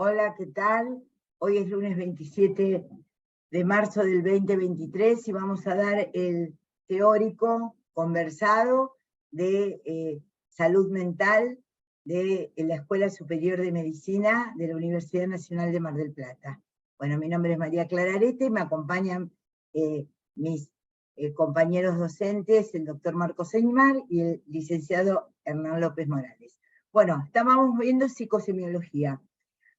Hola, ¿qué tal? Hoy es lunes 27 de marzo del 2023 y vamos a dar el teórico conversado de salud mental de la Escuela Superior de Medicina de la Universidad Nacional de Mar del Plata. Bueno, mi nombre es María Clara Arete y me acompañan mis compañeros docentes, el doctor Marcos Eymar y el licenciado Hernán López Morales. Bueno, estábamos viendo psicosemiología.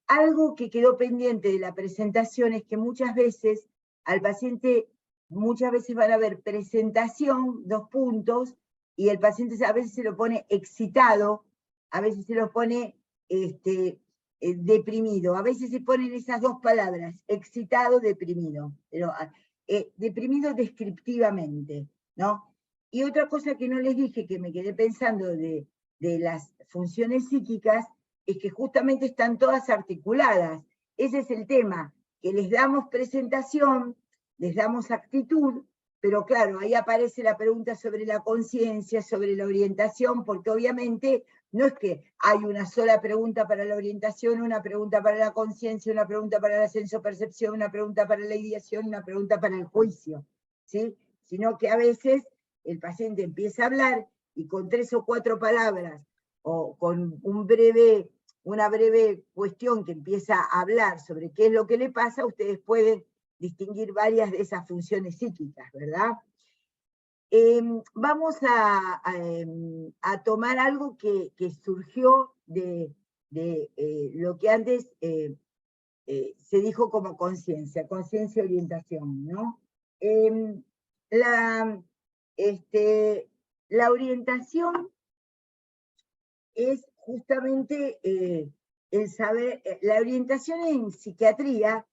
Algo que quedó pendiente de la presentación es que muchas veces al paciente, muchas veces van a ver presentación, 2 puntos, y el paciente a veces se lo pone excitado, a veces se lo pone deprimido, a veces se ponen esas 2 palabras, excitado, deprimido, pero deprimido descriptivamente, ¿no? Y otra cosa que no les dije, que me quedé pensando de las funciones psíquicas, es que justamente están todas articuladas. Ese es el tema, que les damos presentación, les damos actitud, pero claro, ahí aparece la pregunta sobre la conciencia, sobre la orientación, porque obviamente no es que hay una sola pregunta para la orientación, una pregunta para la conciencia, una pregunta para la sensopercepción, una pregunta para la ideación, una pregunta para el juicio, ¿sí? Sino que a veces el paciente empieza a hablar y con 3 o 4 palabras o con una breve cuestión que empieza a hablar sobre qué es lo que le pasa, ustedes pueden distinguir varias de esas funciones psíquicas, ¿verdad? Vamos a tomar algo que surgió de lo que antes se dijo como conciencia, conciencia-orientación, ¿no? La orientación es justamente el saber, la orientación en psiquiatría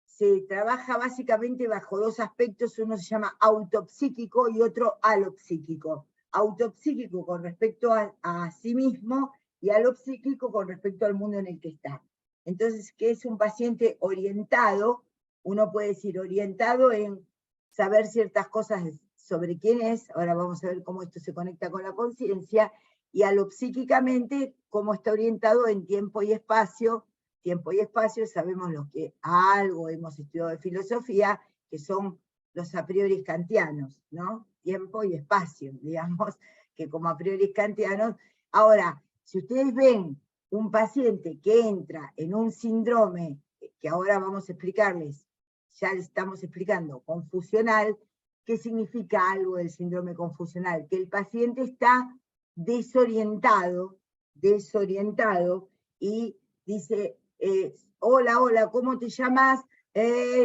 se trabaja básicamente bajo 2 aspectos, uno se llama autopsíquico y otro alopsíquico. Autopsíquico con respecto a sí mismo y alopsíquico con respecto al mundo en el que está. Entonces, ¿qué es un paciente orientado? Uno puede decir orientado en saber ciertas cosas sobre quién es, ahora vamos a ver cómo esto se conecta con la conciencia, y alopsíquicamente cómo está orientado en tiempo y espacio. Tiempo y espacio, sabemos lo que algo hemos estudiado de filosofía, que son los a priori kantianos, ¿no? Tiempo y espacio, digamos, que como a priori kantianos. Ahora, si ustedes ven un paciente que entra en un síndrome, que ahora vamos a explicarles, ya les estamos explicando, confusional, ¿qué significa algo del síndrome confusional? Que el paciente está desorientado y dice, hola, ¿cómo te llamas?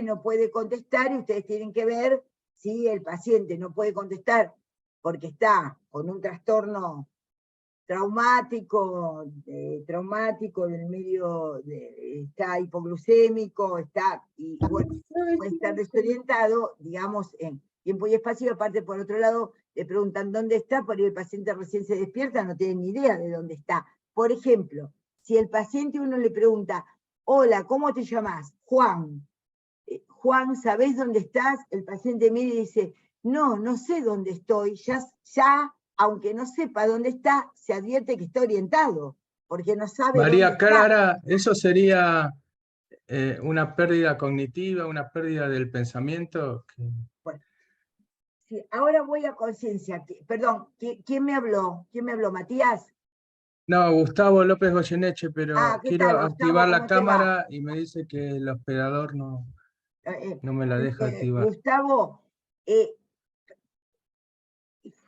No puede contestar y ustedes tienen que ver si el paciente no puede contestar porque está con un trastorno traumático del medio, está hipoglucémico, y bueno, puede estar desorientado, digamos, en tiempo y espacio. Aparte, por otro lado, le preguntan dónde está, por ahí el paciente recién se despierta, no tiene ni idea de dónde está. Por ejemplo, si el paciente uno le pregunta, hola, ¿cómo te llamas? Juan. Juan, ¿sabés dónde estás? El paciente mira y dice, no sé dónde estoy, ya, aunque no sepa dónde está, se advierte que está orientado, porque no sabe dónde María está. Clara, ¿eso sería una pérdida cognitiva, una pérdida del pensamiento? Bueno, sí, ahora voy a conciencia. Perdón, ¿quién me habló? ¿Quién me habló? ¿Matías? No, Gustavo López Goyeneche, pero ¿Qué quiero tal, Gustavo? activar la ¿Cómo te va? cámara y me dice que el hospedador no me la deja activar. Gustavo,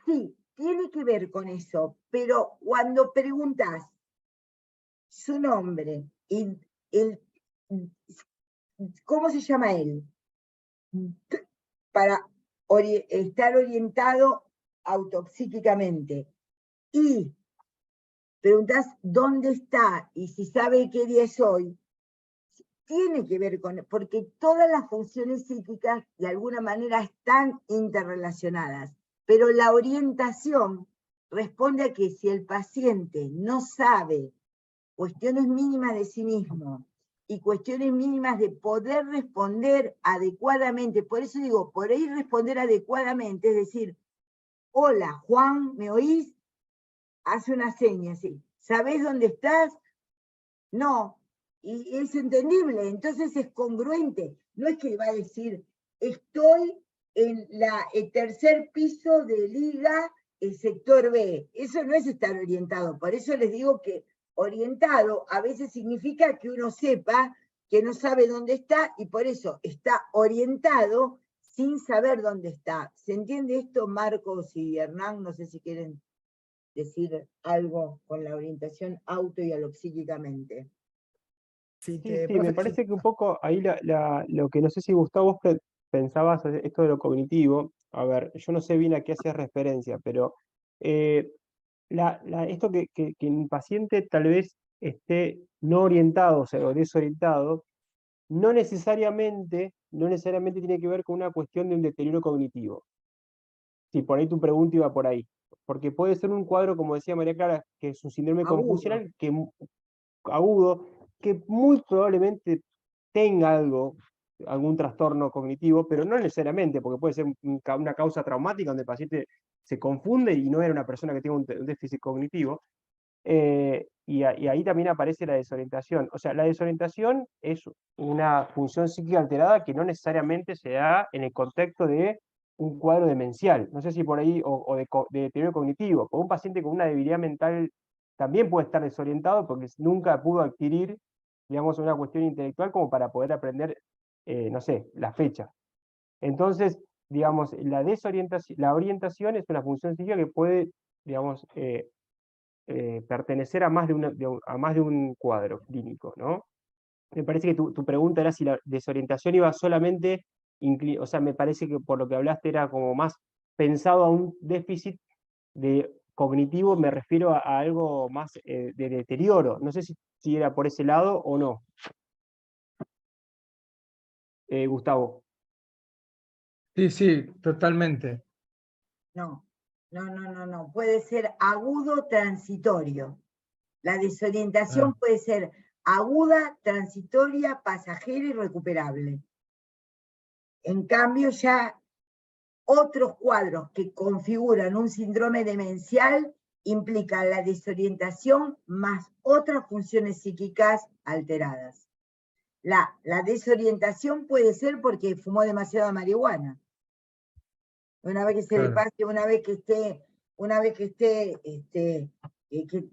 sí, tiene que ver con eso, pero cuando preguntas su nombre y ¿cómo se llama él? Para estar orientado autopsíquicamente. Y preguntás dónde está y si sabe qué día es hoy, tiene que ver con, porque todas las funciones psíquicas de alguna manera están interrelacionadas, pero la orientación responde a que si el paciente no sabe cuestiones mínimas de sí mismo y cuestiones mínimas de poder responder adecuadamente, por eso digo, poder responder adecuadamente, es decir, hola Juan, ¿me oís? Hace una seña, ¿sí? ¿Sabés dónde estás? No. y es entendible, entonces es congruente. No es que va a decir, estoy en el tercer piso de Liga, el sector B. Eso no es estar orientado. Por eso les digo que orientado a veces significa que uno sepa que no sabe dónde está y por eso está orientado sin saber dónde está. ¿Se entiende esto, Marcos y Hernán? No sé si quieren decir algo con la orientación auto y alopsíquicamente. Sí, Sí, me profe, parece que un poco ahí lo que no sé si Gustavo vos pensabas esto de lo cognitivo, a ver, yo no sé bien a qué haces referencia, pero eh, esto que un paciente tal vez esté no orientado, o sea, o desorientado, no necesariamente tiene que ver con una cuestión de un deterioro cognitivo. Si por ahí tu pregunta iba por ahí. Porque puede ser un cuadro, como decía María Clara, que es un síndrome Agudo. confusional agudo, que muy probablemente tenga algún trastorno cognitivo, pero no necesariamente, porque puede ser una causa traumática donde el paciente se confunde y no era una persona que tenga un déficit cognitivo. Y ahí también aparece la desorientación. O sea, la desorientación es una función psíquica alterada que no necesariamente se da en el contexto de un cuadro demencial. No sé si por ahí, o de deterioro cognitivo. Porque un paciente con una debilidad mental también puede estar desorientado porque nunca pudo adquirir, digamos, una cuestión intelectual como para poder aprender, no sé, la fecha. Entonces, digamos, la orientación es una función psíquica que puede, digamos, pertenecer a más a más de un cuadro clínico, ¿no? Me parece que tu pregunta era si la desorientación iba solamente, o sea, me parece que por lo que hablaste era como más pensado a un déficit de cognitivo, me refiero a algo más de deterioro. No sé si era por ese lado o no. Gustavo. Sí, sí, totalmente. No, no. Puede ser agudo transitorio. La desorientación Ah, puede ser aguda, transitoria, pasajera y recuperable. En cambio, ya otros cuadros que configuran un síndrome demencial implican la desorientación más otras funciones psíquicas alteradas. La desorientación puede ser porque fumó demasiada marihuana. Una vez que se le claro. pase, una vez que que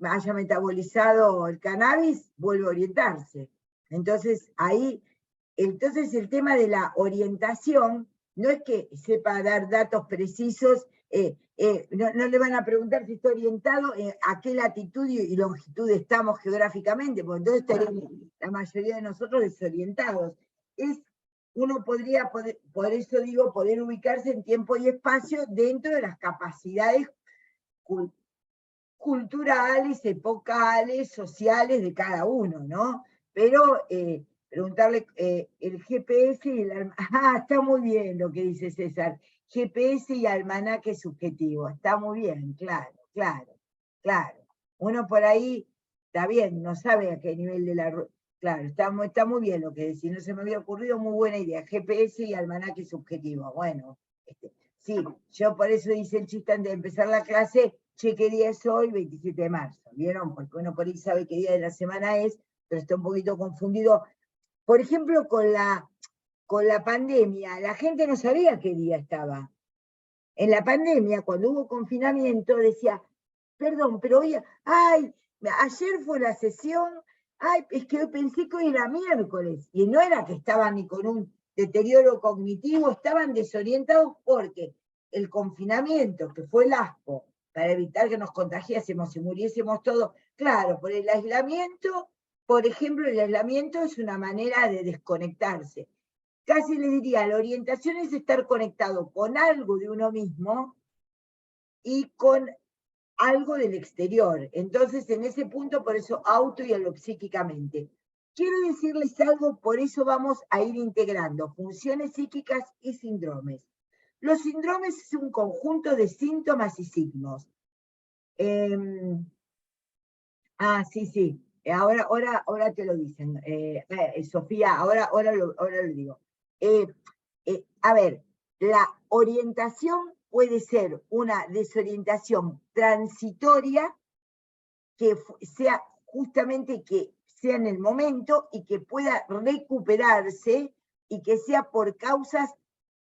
haya metabolizado el cannabis, vuelve a orientarse. Entonces, entonces el tema de la orientación no es que sepa dar datos precisos, no le van a preguntar si está orientado, a qué latitud y longitud estamos geográficamente, porque entonces estaremos la mayoría de nosotros desorientados. Uno podría, por eso digo, poder ubicarse en tiempo y espacio dentro de las capacidades culturales, epocales, sociales de cada uno, ¿no? Pero preguntarle el GPS y el almanaque, está muy bien lo que dice César, GPS y almanaque subjetivo, está muy bien, claro. Uno por ahí, está bien, no sabe a qué nivel de la... Claro, está muy bien lo que decís, no se me había ocurrido, muy buena idea, GPS y almanaque subjetivo, bueno, sí, yo por eso hice el chiste antes de empezar la clase, che, ¿qué día es hoy? 27 de marzo, ¿vieron? Porque uno por ahí sabe qué día de la semana es, pero está un poquito confundido. Por ejemplo, con la pandemia, la gente no sabía qué día estaba. En la pandemia, cuando hubo confinamiento, decía, perdón, pero hoy, ay, ayer fue la sesión, ay, es que pensé que hoy era miércoles, y no era que estaban ni con un deterioro cognitivo, estaban desorientados porque el confinamiento, que fue el ASPO, para evitar que nos contagiásemos y muriésemos todos, claro, por el aislamiento, por ejemplo, el aislamiento es una manera de desconectarse. Casi le diría, la orientación es estar conectado con algo de uno mismo y con algo del exterior. Entonces, en ese punto, por eso auto y alopsíquicamente. Quiero decirles algo, por eso vamos a ir integrando funciones psíquicas y síndromes. Los síndromes es un conjunto de síntomas y signos. Sí. Ahora te lo dicen. Sofía, ahora lo digo. A ver, la orientación puede ser una desorientación transitoria que sea justamente que sea en el momento y que pueda recuperarse y que sea por causas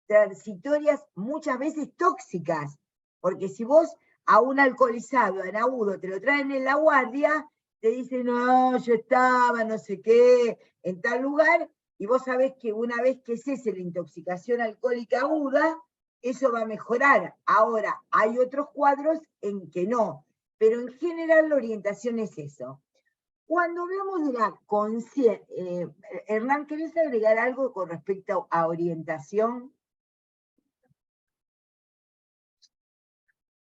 transitorias muchas veces tóxicas. Porque si vos a un alcoholizado, en agudo, te lo traen en la guardia, te dicen, no, yo estaba, no sé qué, en tal lugar, y vos sabés que una vez que cese la intoxicación alcohólica aguda, eso va a mejorar. Ahora, hay otros cuadros en que no, pero en general la orientación es eso. Cuando hablamos de la conciencia, Hernán, ¿querés agregar algo con respecto a orientación?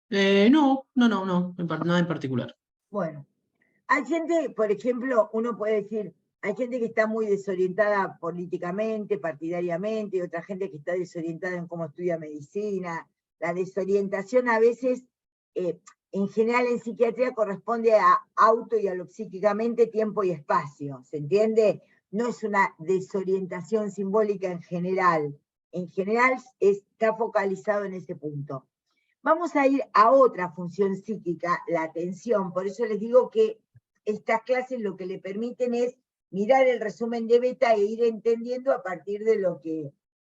No, nada en particular. Bueno, hay gente, por ejemplo, uno puede decir, hay gente que está muy desorientada políticamente, partidariamente, y otra gente que está desorientada en cómo estudia medicina. La desorientación a veces, en general en psiquiatría, corresponde a auto y a lo psíquicamente tiempo y espacio, ¿se entiende? No es una desorientación simbólica en general. En general está focalizado en ese punto. Vamos a ir a otra función psíquica, la atención. Por eso les digo que estas clases lo que le permiten es mirar el resumen de Beta e ir entendiendo a partir de lo que...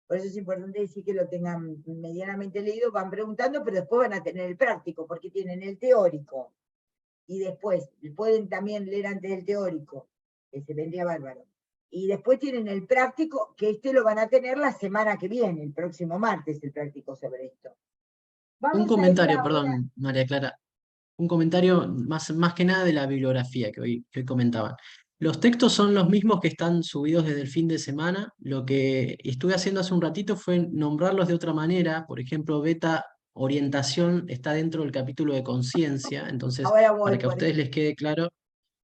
Por eso es importante decir que lo tengan medianamente leído, van preguntando, pero después van a tener el práctico, porque tienen el teórico. Y después pueden también leer antes del teórico, que se vendría bárbaro. Y después tienen el práctico, que lo van a tener la semana que viene, el próximo martes, el práctico sobre esto. Un comentario, perdón, María Clara. Un comentario más que nada de la bibliografía que hoy comentaban. Los textos son los mismos que están subidos desde el fin de semana. Lo que estuve haciendo hace un ratito fue nombrarlos de otra manera. Por ejemplo, Beta Orientación está dentro del capítulo de conciencia. Entonces, Ahora voy para que a por ustedes les quede claro,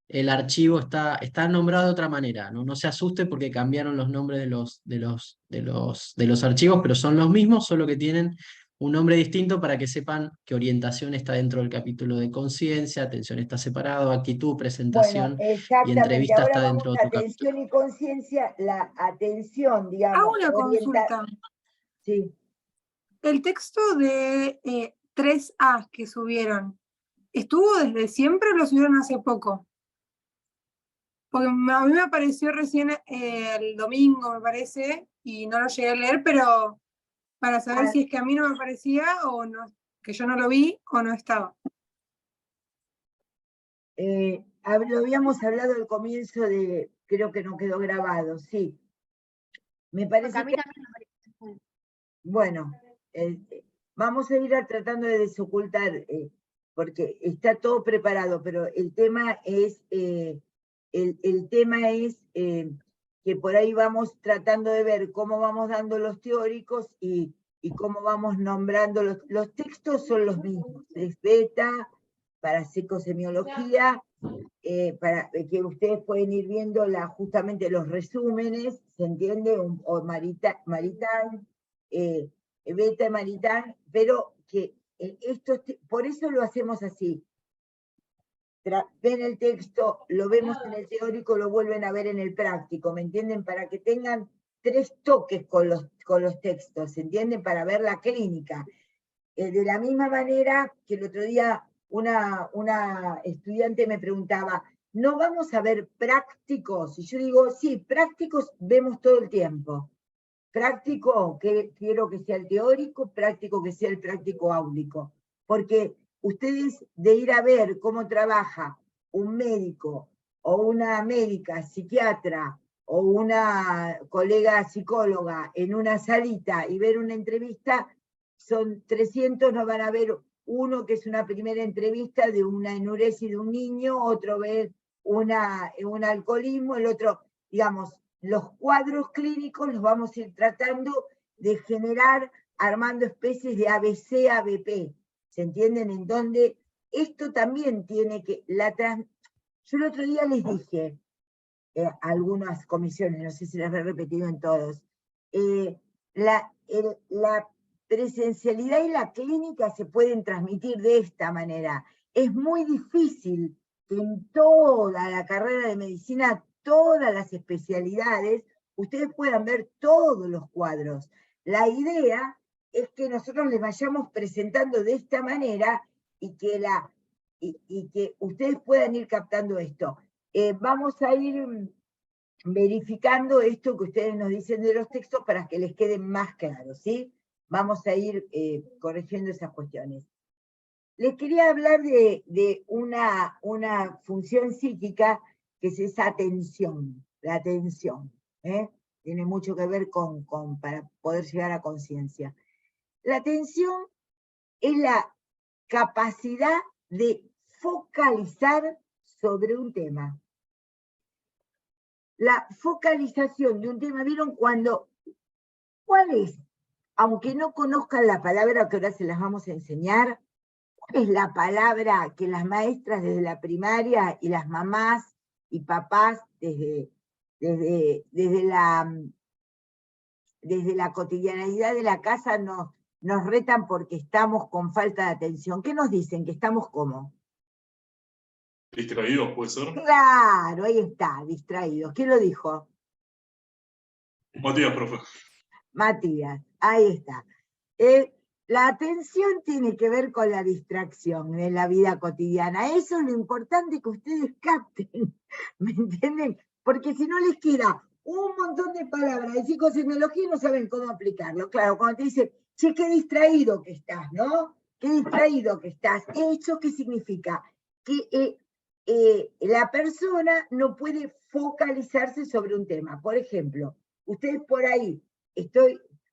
el archivo está nombrado de otra manera. No se asuste porque cambiaron los nombres de los archivos, pero son los mismos, solo que tienen un nombre distinto para que sepan que orientación está dentro del capítulo de conciencia, atención está separado, actitud, Bueno, presentación y exactamente. entrevista Ahora está vamos dentro de a otro capítulo. atención y conciencia. La atención, Hago digamos, una consulta. Sí. El texto de 3A que subieron, ¿estuvo desde siempre o lo subieron hace poco? Porque a mí me apareció recién el domingo, me parece, y no lo llegué a leer, pero para saber si es que a mí no me parecía o no, que yo no lo vi o no estaba. Lo habíamos hablado al comienzo de, creo que no quedó grabado, sí. Me parece A mí que, también me parece. bueno, vamos a ir tratando de desocultar, porque está todo preparado, pero el tema es, que por ahí vamos tratando de ver cómo vamos dando los teóricos y cómo vamos nombrando los textos son los mismos, es Beta, para psicosemiología, para que ustedes pueden ir viendo justamente los resúmenes, ¿se entiende? O Maritán, Beta y Maritán, pero que por eso lo hacemos así. Ven el texto, lo vemos en el teórico, lo vuelven a ver en el práctico, ¿me entienden? Para que tengan 3 toques con los textos, ¿se entienden? Para ver la clínica. De la misma manera que el otro día una estudiante me preguntaba, ¿no vamos a ver prácticos? Y yo digo, sí, prácticos vemos todo el tiempo. Práctico, que quiero que sea el teórico, práctico que sea el práctico áulico. Porque ustedes de ir a ver cómo trabaja un médico o una médica psiquiatra o una colega psicóloga en una salita y ver una entrevista, son 300, no van a ver uno que es una primera entrevista de una enuresis de un niño, otro ver un alcoholismo, el otro, digamos, los cuadros clínicos los vamos a ir tratando de generar, armando especies de ABC, ABP, ¿se entienden? En donde esto también tiene que, yo el otro día les dije, algunas comisiones, no sé si las he repetido en todos, la presencialidad y la clínica se pueden transmitir de esta manera. Es muy difícil que en toda la carrera de medicina, todas las especialidades, ustedes puedan ver todos los cuadros. La idea es que nosotros les vayamos presentando de esta manera y que ustedes puedan ir captando esto. vamos a ir verificando esto que ustedes nos dicen de los textos para que les queden más claros, ¿sí? Vamos a ir corrigiendo esas cuestiones. Les quería hablar de una función psíquica que es esa atención, la atención, ¿eh? Tiene mucho que ver para poder llegar a conciencia. La atención es la capacidad de focalizar sobre un tema. La focalización de un tema, ¿vieron cuál es? Aunque no conozcan la palabra que ahora se las vamos a enseñar, ¿cuál es la palabra que las maestras desde la primaria y las mamás y papás desde la cotidianidad de la casa nos retan porque estamos con falta de atención? ¿Qué nos dicen? ¿Que estamos cómo? Distraídos, ¿puede ser? Claro, ahí está, distraídos. ¿Quién lo dijo? Matías, profe. Matías, ahí está. La atención tiene que ver con la distracción en la vida cotidiana. Eso es lo importante que ustedes capten, ¿me entienden? Porque si no les queda un montón de palabras de psicosemiología y no saben cómo aplicarlo. Claro, cuando te dicen, che, qué distraído que estás, ¿no? Qué distraído que estás. ¿Eso qué significa? Que la persona no puede focalizarse sobre un tema. Por ejemplo, ustedes por ahí,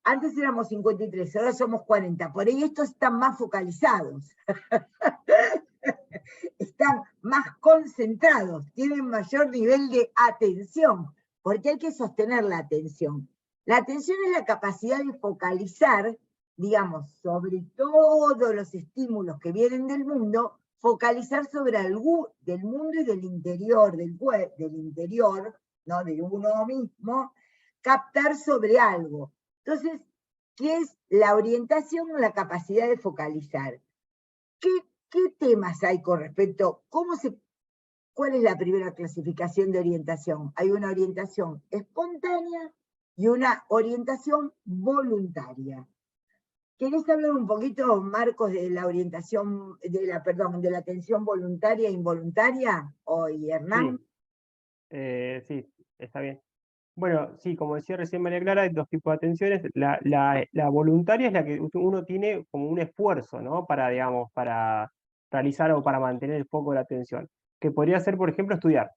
antes éramos 53, ahora somos 40, por ahí estos están más focalizados, están más concentrados, tienen mayor nivel de atención, porque hay que sostener la atención. La atención es la capacidad de focalizar, digamos, sobre todos los estímulos que vienen del mundo, focalizar sobre algo del mundo y del interior, del interior, ¿no? De uno mismo, captar sobre algo. Entonces, ¿qué es la orientación o la capacidad de focalizar? ¿Qué temas hay con respecto? ¿Cuál es la primera clasificación de orientación? Hay una orientación espontánea y una orientación voluntaria. ¿Querés hablar un poquito, Marcos, de la orientación, de la atención voluntaria e involuntaria? ¿Y Hernán? Sí, está bien. Bueno, sí, como decía recién María Clara, hay dos tipos de atenciones. La voluntaria es la que uno tiene como un esfuerzo, ¿no? Para, digamos, para realizar o para mantener el foco de la atención. Que podría ser, por ejemplo, estudiar.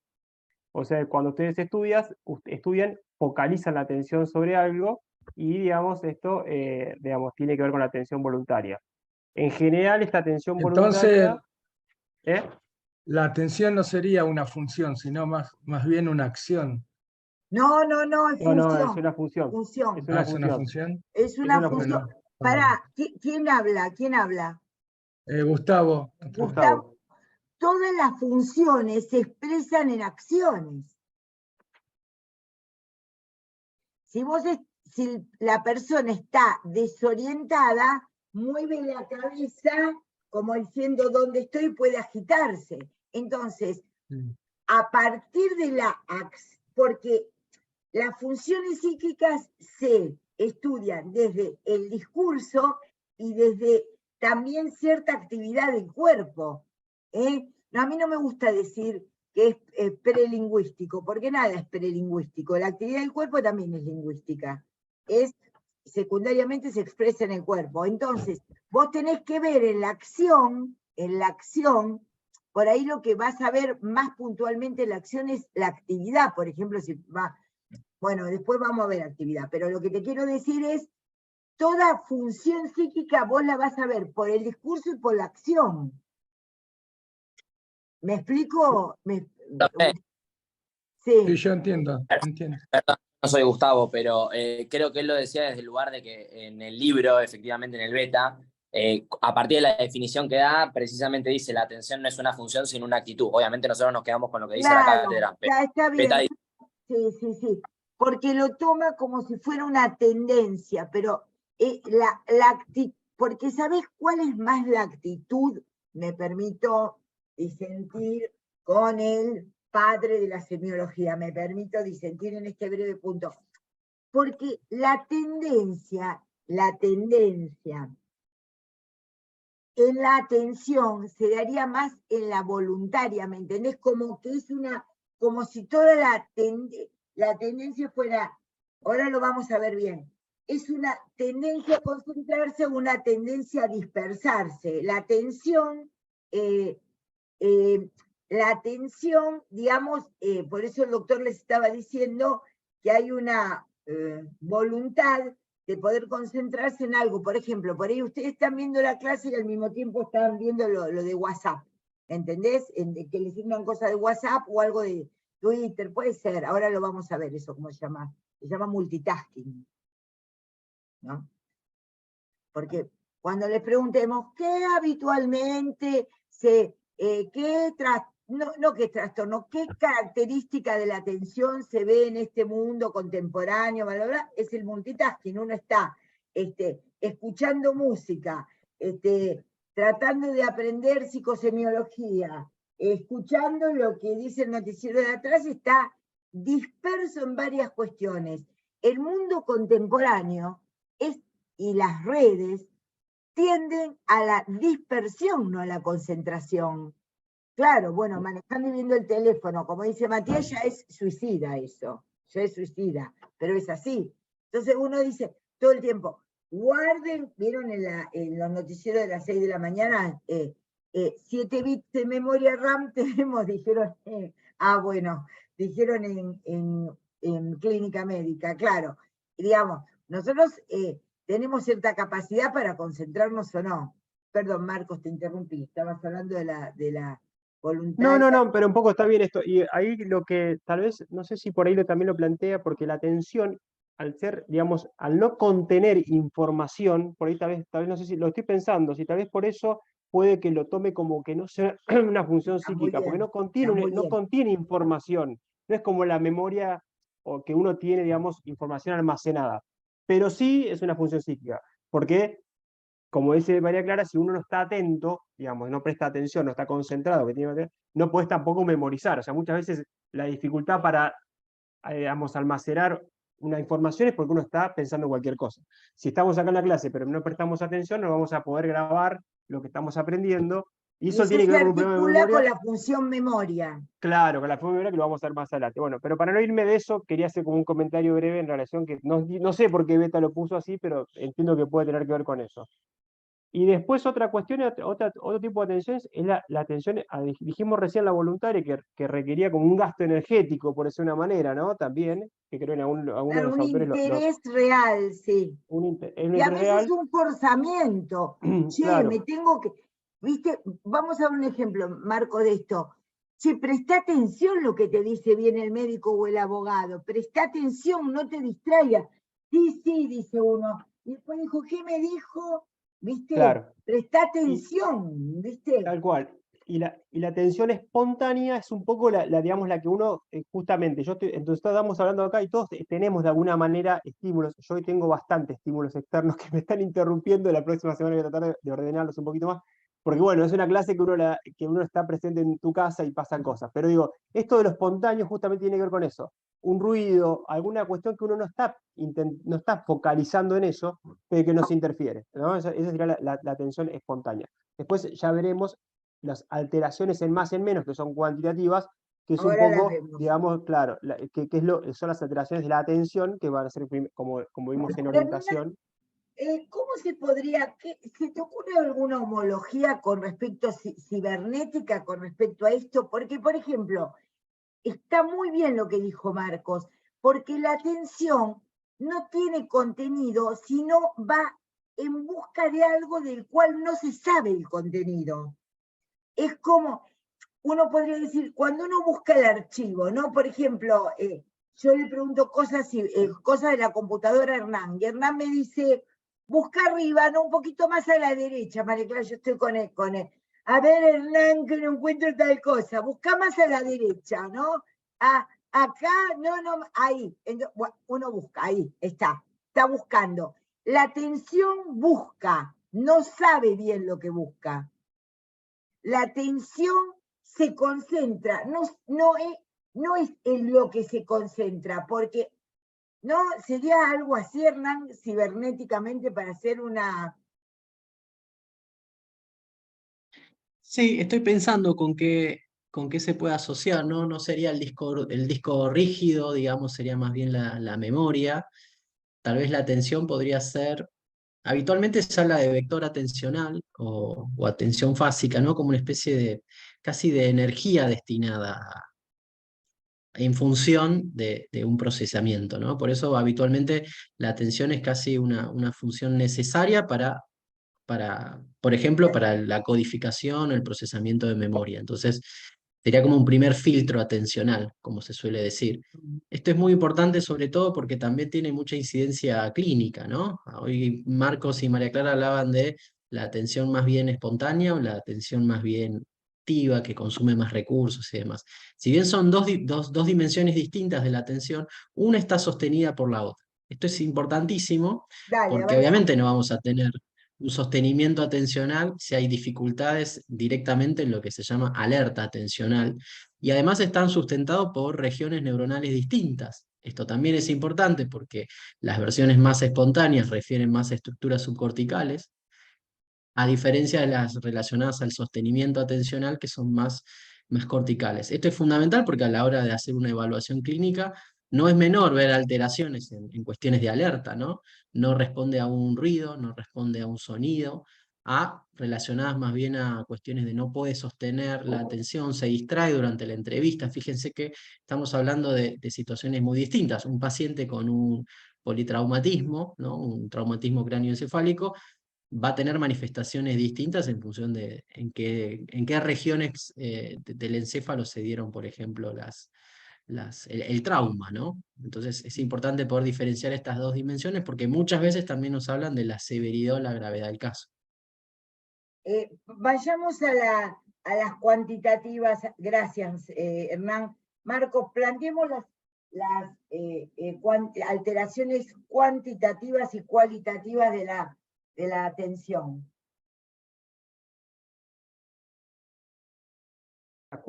O sea, cuando ustedes estudian, focalizan la atención sobre algo y, digamos, esto, digamos, tiene que ver con la atención voluntaria. En general, esta atención Entonces, voluntaria... ¿eh? la atención no sería una función, sino más bien una acción. No, es No, función. es una función. Función. Es una ¿Es una función. función? Es una una función. Bueno, Pará, ¿quién habla? Gustavo. Gustavo. Todas las funciones se expresan en acciones. Si la persona está desorientada, mueve la cabeza como diciendo dónde estoy, puede agitarse. Entonces, a partir de porque las funciones psíquicas se estudian desde el discurso y desde también cierta actividad del cuerpo. No, a mí no me gusta decir que es prelingüístico, porque nada es prelingüístico. La actividad del cuerpo también es lingüística. Secundariamente se expresa en el cuerpo. Entonces, vos tenés que ver en la acción, por ahí lo que vas a ver más puntualmente en la acción es la actividad. Por ejemplo, bueno, después vamos a ver actividad, pero lo que te quiero decir es, toda función psíquica vos la vas a ver por el discurso y por la acción. ¿Me explico? Sí, Sí. yo entiendo. Perdón, no soy Gustavo, pero creo que él lo decía desde el lugar de que en el libro, efectivamente en el beta, a partir de la definición que da, precisamente dice la atención no es una función sino una actitud. Obviamente nosotros nos quedamos con lo que dice la cátedra. Ya está bien. Sí. Porque lo toma como si fuera una tendencia, pero porque ¿sabés cuál es más la actitud? Me permito disentir con el padre de la semiología, me permito disentir en este breve punto. Porque la tendencia en la atención se daría más en la voluntaria, ¿me entendés? Como que es una como si toda la tendencia fuera, ahora lo vamos a ver bien, es una tendencia a concentrarse o una tendencia a dispersarse. La atención, digamos, por eso el doctor les estaba diciendo que hay una voluntad de poder concentrarse en algo. Por ejemplo, por ahí ustedes están viendo la clase y al mismo tiempo están viendo lo de WhatsApp, ¿entendés? Que les signan cosas de WhatsApp o algo de Twitter, puede ser, ahora lo vamos a ver eso, ¿cómo se llama? Se llama multitasking, ¿no? Porque cuando les preguntemos qué habitualmente qué trastorno, qué característica de la atención se ve en este mundo contemporáneo, bla, bla, bla, es el multitasking. Uno está escuchando música, tratando de aprender psicosemiología, escuchando lo que dice el noticiero de atrás, está disperso en varias cuestiones. El mundo contemporáneo y las redes tienden a la dispersión, no a la concentración. Claro, bueno, manejando y viendo el teléfono, como dice Matías, ya es suicida eso, ya es suicida, pero es así. Entonces uno dice todo el tiempo, guarden, vieron en los noticieros de las 6 de la mañana, 7 bits de memoria RAM tenemos, dijeron, bueno, dijeron en clínica médica, claro. Y digamos, nosotros tenemos cierta capacidad para concentrarnos o no. Perdón, Marcos, te interrumpí, estabas hablando de la voluntad. No, pero un poco está bien esto. Y ahí lo que tal vez, no sé si por ahí también lo plantea, porque la atención, al ser, digamos, al no contener información, por ahí tal vez no sé si lo estoy pensando, si tal vez por eso puede que lo tome como que no sea una función Está muy psíquica, porque bien, no contiene, está muy no bien. contiene información. No es como la memoria o que uno tiene, digamos, información almacenada. Pero sí es una función psíquica. Porque como dice María Clara, si uno no está atento, digamos, no presta atención, no está concentrado, no puedes tampoco memorizar. O sea, muchas veces la dificultad para, digamos, almacenar una información es porque uno está pensando en cualquier cosa. Si estamos acá en la clase, pero no prestamos atención, no vamos a poder grabar lo que estamos aprendiendo. Y eso tiene que se ver con un problema de articula memoria. con la función memoria. Claro, con la función de memoria que lo vamos a ver más adelante. Bueno, pero para no irme de eso, quería hacer como un comentario breve en relación que no sé por qué Beta lo puso así, pero entiendo que puede tener que ver con eso. Y después otra cuestión, otro tipo de atención es la atención, dijimos recién la voluntaria, que requería como un gasto energético, por decir una manera, ¿no? También, que creo en algunos de Claro, los un autores interés real, sí. un Y a interés veces real, un forzamiento. Che, me claro, tengo que. ¿Viste? Vamos a dar un ejemplo, Marco, de esto. Che, presta atención lo que te dice bien el médico o el abogado. Presta atención, no te distraigas. Sí, sí, dice uno. Y después dijo, ¿qué me dijo? ¿Viste? claro. Presta Y atención, ¿viste? tal cual. Y la atención espontánea es un poco digamos, la que uno, justamente, entonces estamos hablando acá y todos tenemos de alguna manera estímulos. Yo hoy tengo bastantes estímulos externos que me están interrumpiendo. La próxima semana voy a tratar de ordenarlos un poquito más. Porque bueno, es una clase que uno está presente en tu casa y pasan cosas. Pero digo, esto de lo espontáneo justamente tiene que ver con eso. Un ruido, alguna cuestión que uno no está focalizando en eso, pero que nos interfiere, ¿no? Esa sería la atención espontánea. Después ya veremos las alteraciones en más y en menos, que son cuantitativas, que es un Ahora las poco, vemos. digamos, claro, son las alteraciones de la atención, que van a ser, como vimos en orientación. ¿Cómo se podría, se te ocurre alguna homología con respecto a cibernética, con respecto a esto? Porque, por ejemplo, está muy bien lo que dijo Marcos, porque la atención no tiene contenido, sino va en busca de algo del cual no se sabe el contenido. Es como, uno podría decir, cuando uno busca el archivo, ¿no? Por ejemplo, yo le pregunto cosas de la computadora a Hernán, y Hernán me dice, busca arriba, no, un poquito más a la derecha, María Clara, yo estoy con él. A ver, Hernán, que no encuentro tal cosa, busca más a la derecha, ¿no? Acá, no, ahí, uno busca, ahí, está buscando. La atención busca, no sabe bien lo que busca. La atención se concentra, no es en lo que se concentra, porque no sería algo así, Hernán, cibernéticamente para hacer una. Sí, estoy pensando con qué con qué se puede asociar, ¿no? No sería el disco rígido, digamos, sería más bien la memoria. Tal vez la atención podría ser, habitualmente se habla de vector atencional o atención fásica, ¿no? Como una especie de casi de energía destinada en función de un procesamiento, ¿no? Por eso habitualmente la atención es casi una función necesaria por ejemplo, para la codificación o el procesamiento de memoria. Entonces, sería como un primer filtro atencional, como se suele decir. Esto es muy importante sobre todo porque también tiene mucha incidencia clínica, ¿no? Hoy Marcos y María Clara hablaban de la atención más bien espontánea o la atención más bien activa, que consume más recursos y demás. Si bien son dos dimensiones distintas de la atención, una está sostenida por la otra. Esto es importantísimo Dale, porque avanza. obviamente no vamos a tener un sostenimiento atencional si hay dificultades directamente en lo que se llama alerta atencional, y además están sustentados por regiones neuronales distintas. Esto también es importante porque las versiones más espontáneas refieren más a estructuras subcorticales, a diferencia de las relacionadas al sostenimiento atencional, que son más corticales. Esto es fundamental porque a la hora de hacer una evaluación clínica no es menor ver alteraciones en cuestiones de alerta, ¿no? No responde a un ruido, no responde a un sonido, relacionadas más bien a cuestiones de no puede sostener la atención, se distrae durante la entrevista. Fíjense que estamos hablando de situaciones muy distintas. Un paciente con un politraumatismo, ¿no? Un traumatismo cráneoencefálico, va a tener manifestaciones distintas en función de en qué regiones del encéfalo se dieron, por ejemplo, el trauma, ¿no? Entonces es importante poder diferenciar estas dos dimensiones porque muchas veces también nos hablan de la severidad o la gravedad del caso. Vayamos a las cuantitativas. Gracias, Hernán. Marcos, planteemos las alteraciones cuantitativas y cualitativas de la atención.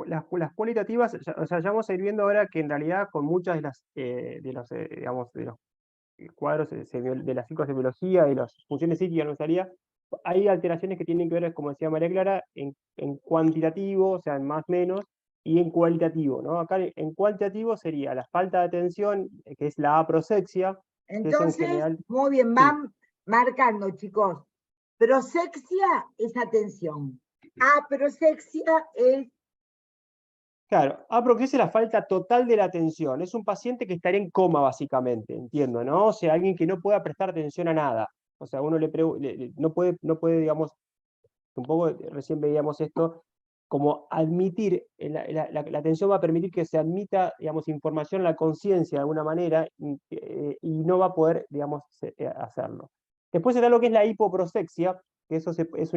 Las cualitativas, o sea, ya vamos a ir viendo ahora que en realidad con muchas de los cuadros de la psicosemiología y las funciones psíquicas, hay alteraciones que tienen que ver, como decía María Clara, en cuantitativo, o sea, en más menos, y en cualitativo, ¿no? Acá en cuantitativo sería la falta de atención, que es la aproxexia, que es en Entonces, general... muy bien, Sí. van marcando, chicos. Prosexia es atención. Aproxexia es... Claro, aproxexia es la falta total de la atención. Es un paciente que estaría en coma, básicamente, entiendo, ¿no? O sea, alguien que no pueda prestar atención a nada. O sea, uno no puede, digamos, un poco recién veíamos esto, como admitir, la atención va a permitir que se admita, digamos, información a la conciencia de alguna manera y no va a poder, digamos, hacerlo. Después está lo que es la hipoprosexia, que eso es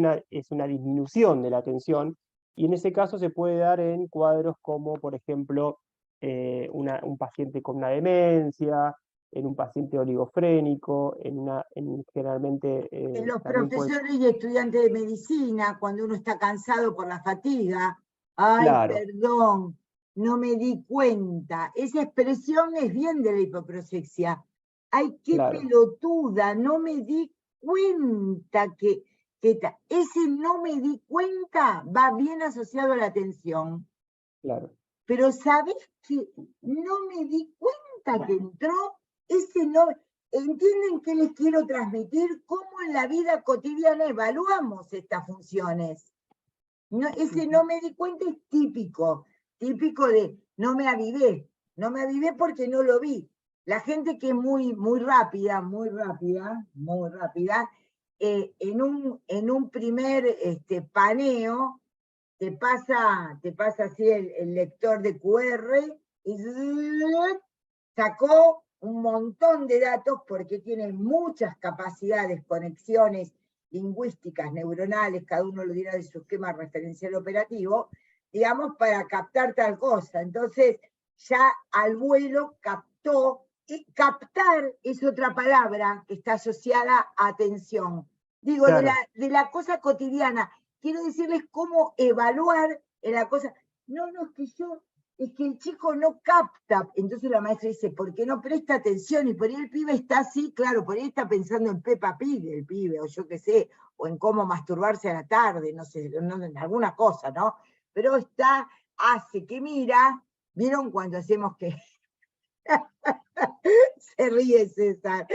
una disminución de la atención, y en ese caso se puede dar en cuadros como, por ejemplo, un paciente con una demencia, en un paciente oligofrénico, generalmente... En los también puede... profesores y estudiantes de medicina, cuando uno está cansado por la fatiga, ay, Claro. perdón, no me di cuenta. Esa expresión es bien de la hipoprosexia. Ay, qué Claro. pelotuda, no me di cuenta que ese no me di cuenta va bien asociado a la atención. Claro. Pero ¿sabés que no me di cuenta que entró? Ese no... ¿Entienden qué les quiero transmitir? ¿Cómo en la vida cotidiana evaluamos estas funciones? No, ese no me di cuenta es típico de no me avivé porque no lo vi. La gente que es muy rápida, en un primer paneo, te pasa así el lector de QR y sacó un montón de datos porque tiene muchas capacidades, conexiones lingüísticas, neuronales, cada uno lo dirá de su esquema referencial operativo, digamos, para captar tal cosa. Entonces, ya al vuelo captó, y captar es otra palabra que está asociada a atención. Digo, claro. de la cosa cotidiana. Quiero decirles cómo evaluar en la cosa. No, es que el chico no capta. Entonces la maestra dice, ¿por qué no presta atención? Y por ahí el pibe está así, claro, por ahí está pensando en Peppa Pig, el pibe, o yo qué sé, o en cómo masturbarse a la tarde, no sé, en alguna cosa, ¿no? Pero está hace que mira, ¿vieron cuando hacemos que? Se ríe César.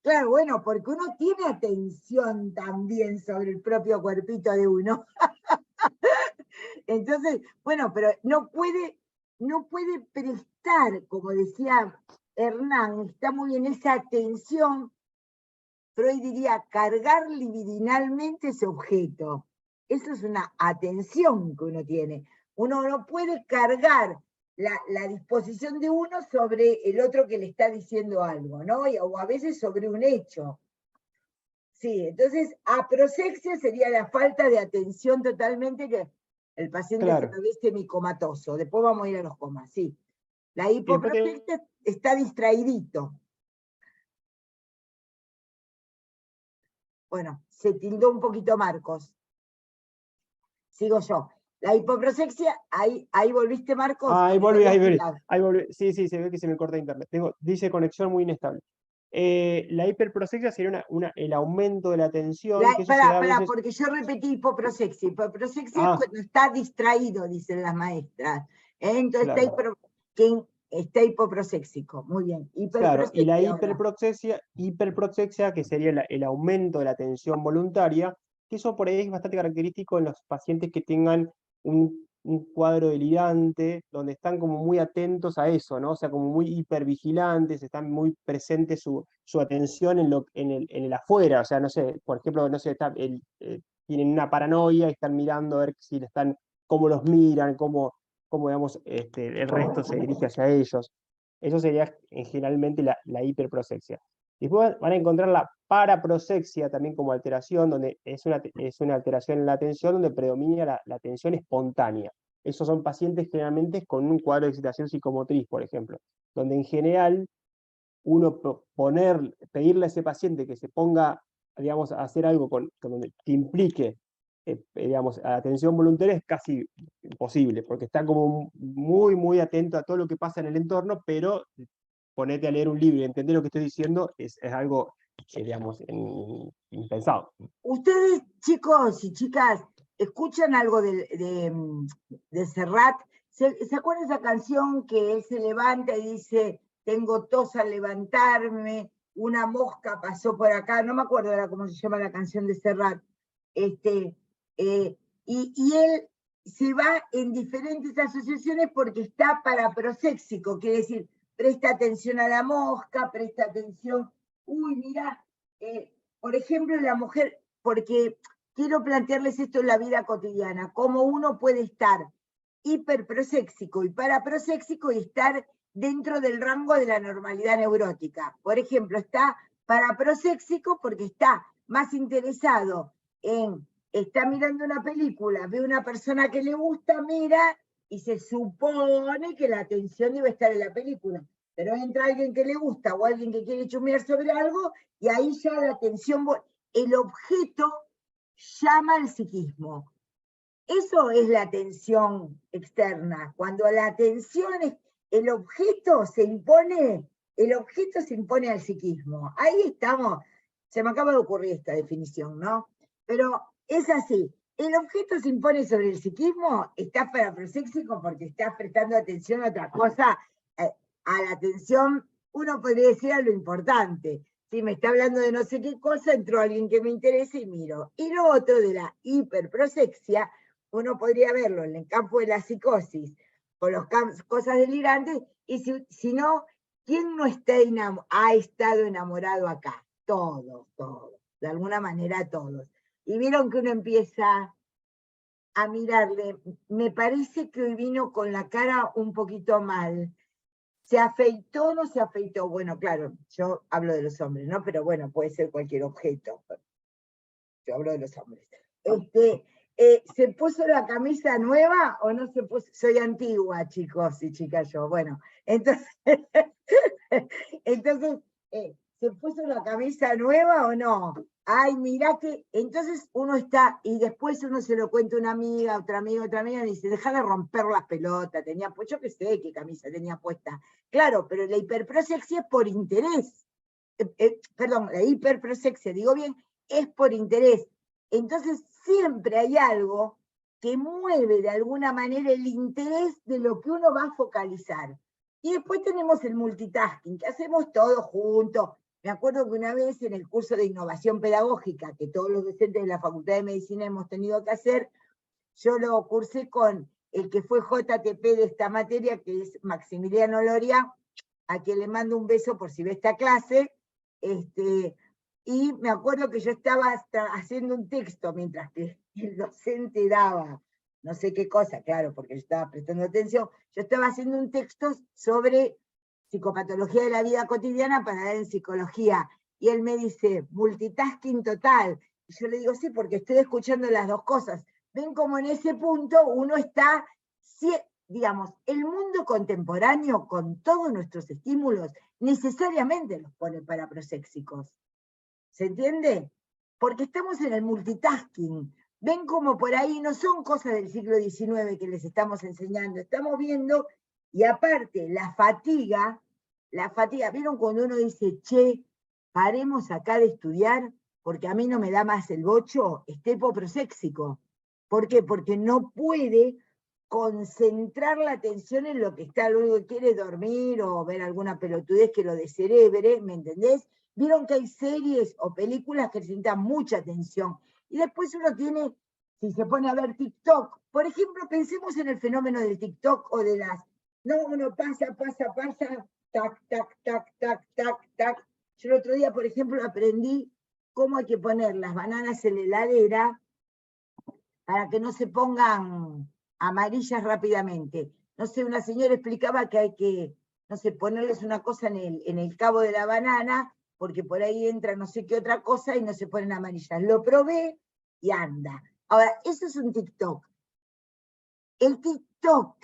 Claro, bueno, porque uno tiene atención también sobre el propio cuerpito de uno. Entonces, bueno, pero no puede prestar, como decía Hernán, está muy bien esa atención. Freud diría cargar libidinalmente ese objeto. Eso es una atención que uno tiene. Uno no puede cargar la disposición de uno sobre el otro que le está diciendo algo, ¿no? O a veces sobre un hecho. Sí, entonces aprosexia sería la falta de atención totalmente, que el paciente Claro. se lo ve semicomatoso. Después vamos a ir a los comas, sí. La Y después hipoprosexia está distraidito. Bueno, se tildó un poquito Marcos. Sigo yo. La hipoprosexia, ahí volviste, Marcos. ahí Porque volví, te ahí había volví, quedado. ahí volví. Sí, sí, se ve que se me corta internet. Dice conexión muy inestable. La hiperprosexia sería el aumento de la tensión, que eso se da a Pará, veces. porque yo repetí hipoprosexia. Hipoprosexia es Ah, cuando está distraído, dicen las maestras. Entonces claro. está hipoproséxico. Muy bien. Claro, y la Hiperprosexia ahora. hiperproxexia, que sería el aumento de la tensión voluntaria, que eso por ahí es bastante característico en los pacientes que tengan un cuadro delirante, donde están como muy atentos a eso, ¿no? O sea, como muy hipervigilantes, están muy presentes su atención en el afuera, o sea, no sé, por ejemplo, no sé, tienen una paranoia y están mirando a ver si cómo los miran, cómo digamos, el resto se dirige hacia ellos. Eso sería generalmente la hiperprosexia. Después van a encontrar la paraprosexia también como alteración, donde es una alteración en la atención donde predomina la atención espontánea. Esos son pacientes generalmente con un cuadro de excitación psicomotriz, por ejemplo, donde en general uno pedirle a ese paciente que se ponga, digamos, a hacer algo que implique digamos, atención voluntaria es casi imposible, porque está como muy, muy atento a todo lo que pasa en el entorno, pero ponete a leer un libro y entender lo que estoy diciendo es algo, digamos, impensado. Ustedes, chicos y chicas, ¿escuchan algo de Serrat? ¿Se acuerdan esa canción que él se levanta y dice, tengo tos al levantarme, una mosca pasó por acá? No me acuerdo ahora cómo se llama la canción de Serrat. Y él se va en diferentes asociaciones porque está paraproséxico, quiere decir, presta atención a la mosca, presta atención, uy, mira, por ejemplo, la mujer, porque quiero plantearles esto en la vida cotidiana, cómo uno puede estar hiperproséxico y paraproséxico y estar dentro del rango de la normalidad neurótica. Por ejemplo, está paraproséxico porque está más interesado está mirando una película, ve una persona que le gusta, mira, y se supone que la atención debe estar en la película. Pero entra alguien que le gusta o alguien que quiere chusmear sobre algo, y ahí ya la atención, el objeto llama al psiquismo. Eso es la atención externa. Cuando la atención es, el objeto se impone al psiquismo. Ahí estamos. Se me acaba de ocurrir esta definición, ¿no? Pero es así. El objeto se impone sobre el psiquismo, está paraproséxico porque está prestando atención a otra cosa, a la atención, uno podría decir a lo importante. Si me está hablando de no sé qué cosa, entró alguien que me interesa y miro. Y lo otro de la hiperprosexia, uno podría verlo en el campo de la psicosis, con las cosas delirantes, y si no, ¿quién no ha estado enamorado acá? Todos, de alguna manera todos. Y vieron que uno empieza a mirarle, me parece que hoy vino con la cara un poquito mal. ¿Se afeitó o no se afeitó? Bueno, claro, yo hablo de los hombres, ¿no? Pero bueno, puede ser cualquier objeto. Yo hablo de los hombres. ¿Se puso la camisa nueva o no se puso? Soy antigua, chicos y chicas yo. Bueno, entonces, ¿se puso la camisa nueva o no? Ay, mirá que, entonces uno está, y después uno se lo cuenta a una amiga, otra amiga, y dice, deja de romper las pelotas, pues yo qué sé qué camisa tenía puesta. Claro, pero la hiperprosexia es por interés. Perdón, la hiperprosexia, digo bien, es por interés. Entonces siempre hay algo que mueve de alguna manera el interés de lo que uno va a focalizar. Y después tenemos el multitasking, que hacemos todo juntos. Me acuerdo que una vez en el curso de innovación pedagógica, que todos los docentes de la Facultad de Medicina hemos tenido que hacer, yo lo cursé con el que fue JTP de esta materia, que es Maximiliano Loria, a quien le mando un beso por si ve esta clase, y me acuerdo que yo estaba haciendo un texto mientras que el docente daba no sé qué cosa, claro, porque yo estaba prestando atención, yo estaba haciendo un texto sobre psicopatología de la vida cotidiana para dar en psicología, y él me dice, multitasking total, y yo le digo, sí, porque estoy escuchando las dos cosas. Ven como en ese punto uno está, digamos, el mundo contemporáneo con todos nuestros estímulos necesariamente los pone para proséxicos. ¿Se entiende? Porque estamos en el multitasking. Ven como por ahí no son cosas del siglo XIX que les estamos enseñando, estamos viendo, y aparte, la fatiga, ¿vieron cuando uno dice, che, paremos acá de estudiar, porque a mí no me da más el bocho? Está hipoproséxico. ¿Por qué? Porque no puede concentrar la atención en lo que está, lo único que quiere es dormir o ver alguna pelotudez que lo descerebre, ¿me entendés? Vieron que hay series o películas que necesitan mucha atención. Y después uno tiene, si se pone a ver TikTok, por ejemplo, pensemos en el fenómeno del TikTok o de las, no, uno pasa, tac, tac, tac, tac, tac, tac. Yo el otro día, por ejemplo, aprendí cómo hay que poner las bananas en la heladera para que no se pongan amarillas rápidamente. No sé, una señora explicaba que hay que, no sé, ponerles una cosa en el cabo de la banana, porque por ahí entra no sé qué otra cosa y no se ponen amarillas. Lo probé y anda. Ahora, eso es un TikTok. El TikTok,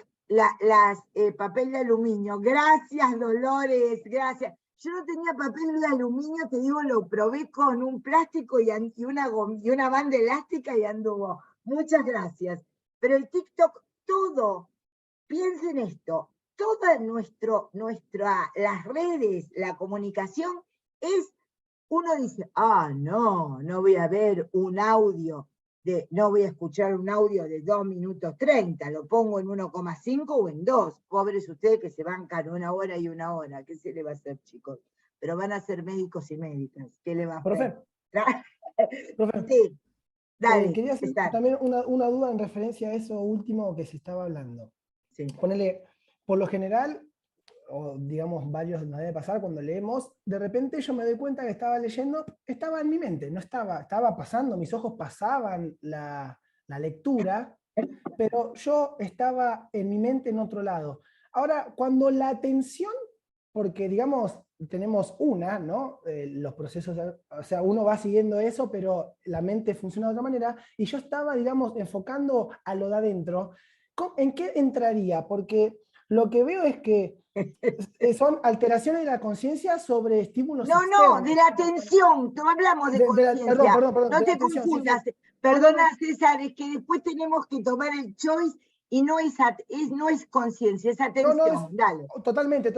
papel de aluminio, gracias Dolores, gracias. Yo no tenía papel de aluminio, te digo, lo probé con un plástico y una banda elástica y anduvo. Muchas gracias. Pero el TikTok, todo, piensen esto, todas las redes, la comunicación, uno dice, no voy a ver un audio, no voy a escuchar un audio de 2 minutos 30, lo pongo en 1,5 o en 2. Pobres ustedes que se bancan 1 hora y 1 hora, ¿qué se le va a hacer, chicos? Pero van a ser médicos y médicas, ¿qué le va a hacer? Profe, Sí, dale. quería hacer también una duda en referencia a eso último que se estaba hablando. Sí. Ponele, por lo general, o digamos varios nos debe pasar cuando leemos, de repente yo me doy cuenta que estaba leyendo, estaba en mi mente, no estaba pasando, mis ojos pasaban la lectura, pero yo estaba en mi mente en otro lado. Ahora, cuando la atención, porque digamos, tenemos ¿no? Los procesos, o sea, uno va siguiendo eso, pero la mente funciona de otra manera, y yo estaba, digamos, enfocando a lo de adentro. ¿En qué entraría? Porque lo que veo es que son alteraciones de la conciencia sobre estímulos externos. No, de la atención, no hablamos de conciencia. Perdón, no te confundas. Sí. Perdona, César, es que después tenemos que tomar el choice y no es conciencia, es atención. Dale. Totalmente.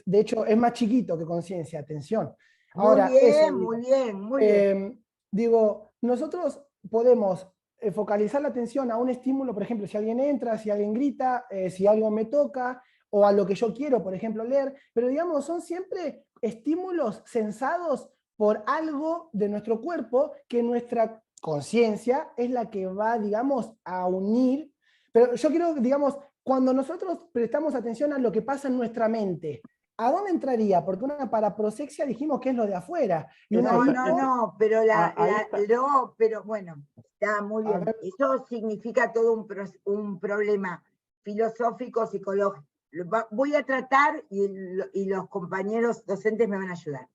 De hecho, es más chiquito que conciencia, atención. Ahora, muy bien. Digo, nosotros podemos focalizar la atención a un estímulo, por ejemplo, si alguien entra, si alguien grita, si algo me toca, o a lo que yo quiero, por ejemplo, leer, pero digamos, son siempre estímulos sensados por algo de nuestro cuerpo que nuestra conciencia es la que va, digamos, a unir. Pero yo quiero, digamos, cuando nosotros prestamos atención a lo que pasa en nuestra mente, ¿a dónde entraría? Porque una paraprosexia dijimos que es lo de afuera. Y No, pero pero bueno, está muy bien. Eso significa todo un problema filosófico, psicológico. Voy a tratar y los compañeros docentes me van a ayudar.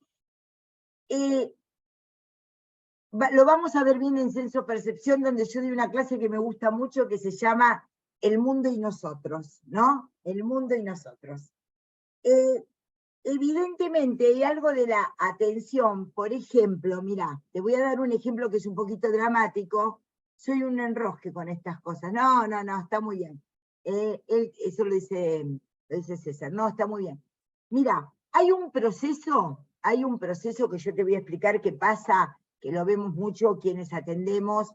Lo vamos a ver bien en Senso Percepción, donde yo doy una clase que me gusta mucho que se llama El mundo y nosotros, ¿no? El mundo y nosotros. Evidentemente hay algo de la atención, por ejemplo, mira, te voy a dar un ejemplo que es un poquito dramático, soy un enrosque con estas cosas, no, está muy bien, eso lo dice César, no, está muy bien. Mira, hay un proceso que yo te voy a explicar que pasa, que lo vemos mucho quienes atendemos,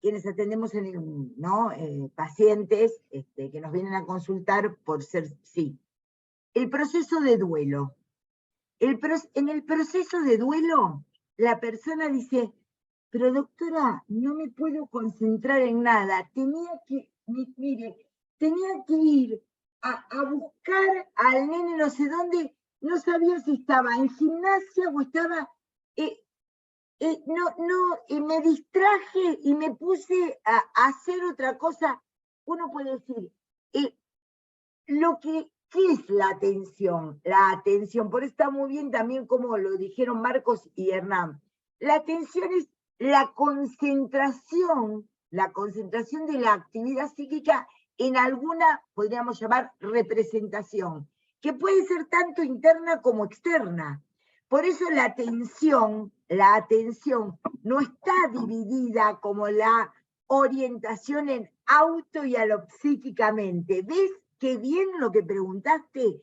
quienes atendemos ¿no? Pacientes que nos vienen a consultar por ser, sí. El proceso de duelo. En el proceso de duelo, la persona dice, pero doctora, no me puedo concentrar en nada, tenía que ir a buscar al nene no sé dónde, no sabía si estaba en gimnasia o estaba... y me distraje y me puse a hacer otra cosa. Uno puede decir, ¿qué es la atención? La atención, por eso está muy bien también como lo dijeron Marcos y Hernán. La atención es la concentración de la actividad psíquica en alguna, podríamos llamar, representación, que puede ser tanto interna como externa. Por eso la atención no está dividida como la orientación en auto y alopsíquicamente. ¿Ves qué bien lo que preguntaste?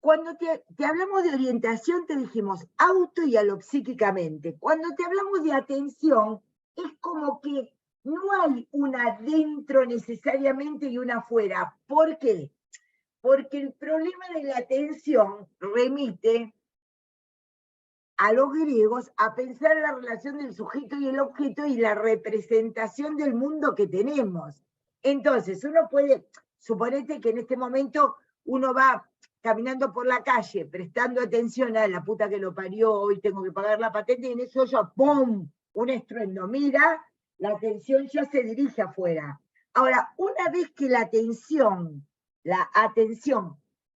Cuando te hablamos de orientación, te dijimos auto y alopsíquicamente. Cuando te hablamos de atención, es como que no hay una dentro necesariamente y una afuera. ¿Por qué? Porque el problema de la atención remite a los griegos a pensar la relación del sujeto y el objeto y la representación del mundo que tenemos. Entonces, uno puede, suponete que en este momento uno va caminando por la calle, prestando atención a la puta que lo parió, hoy tengo que pagar la patente, y en eso yo, ¡pum!, un estruendo, mira, la atención ya se dirige afuera. Ahora, una vez que la atención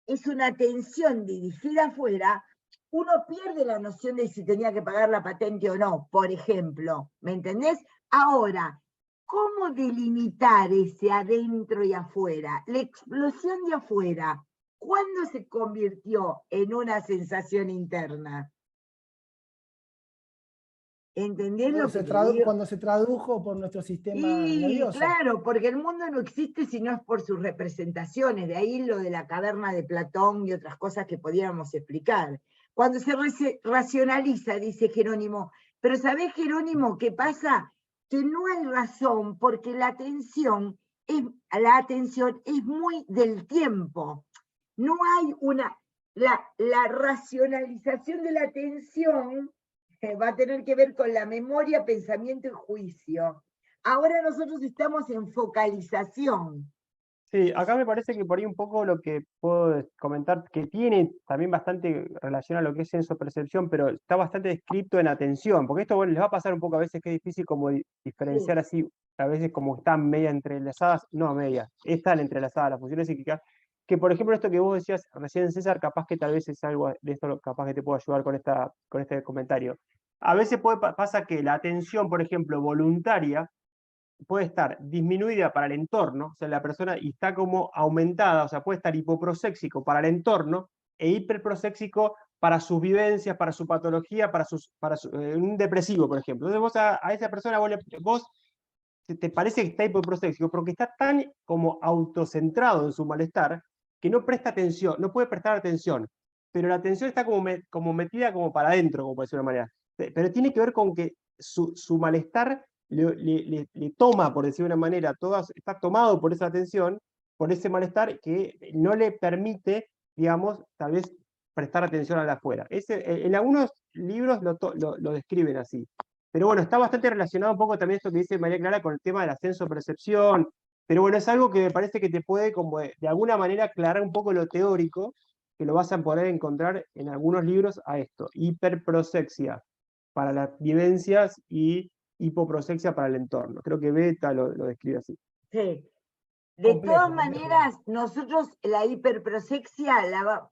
es una atención dirigida afuera, uno pierde la noción de si tenía que pagar la patente o no, por ejemplo, ¿me entendés? Ahora, ¿cómo delimitar ese adentro y afuera? La explosión de afuera, ¿cuándo se convirtió en una sensación interna? ¿Entendés lo que te digo? Cuando se tradujo por nuestro sistema nervioso. Claro, porque el mundo no existe si no es por sus representaciones, de ahí lo de la caverna de Platón y otras cosas que podíamos explicar. Cuando se racionaliza, dice Jerónimo, pero ¿sabés, Jerónimo, qué pasa? Que no hay razón, porque la atención es muy del tiempo. No hay la racionalización de la atención va a tener que ver con la memoria, pensamiento y juicio. Ahora nosotros estamos en focalización. Sí, acá me parece que por ahí un poco lo que puedo comentar, que tiene también bastante relación a lo que es sensopercepción, pero está bastante descrito en atención, porque esto, bueno, les va a pasar un poco a veces que es difícil como diferenciar así, a veces como están media entrelazadas, no media, están entrelazadas las funciones psíquicas, que por ejemplo esto que vos decías recién, César, capaz que tal vez es algo de esto, capaz que te puedo ayudar con este comentario. A veces pasa que la atención, por ejemplo, voluntaria, puede estar disminuida para el entorno, o sea, la persona y está como aumentada, o sea, puede estar hipoproséxico para el entorno e hiperproséxico para sus vivencias, para su patología, para un depresivo, por ejemplo. Entonces vos a esa persona, vos te parece que está hipoproséxico porque está tan como autocentrado en su malestar que no presta atención, no puede prestar atención, pero la atención está como metida como para adentro, como por decirlo de una manera. Pero tiene que ver con que su malestar le toma, por decir de una manera, está tomado por esa atención, por ese malestar que no le permite, digamos, tal vez prestar atención a la afuera. En algunos libros lo describen así. Pero bueno, está bastante relacionado un poco también esto que dice María Clara con el tema de la sensopercepción. Pero bueno, es algo que me parece que te puede como de alguna manera aclarar un poco lo teórico, que lo vas a poder encontrar en algunos libros a esto. Hiperprosexia para las vivencias y hipoprosexia para el entorno. Creo que Beta lo describe así. Sí. De todas maneras, nosotros la hiperprosexia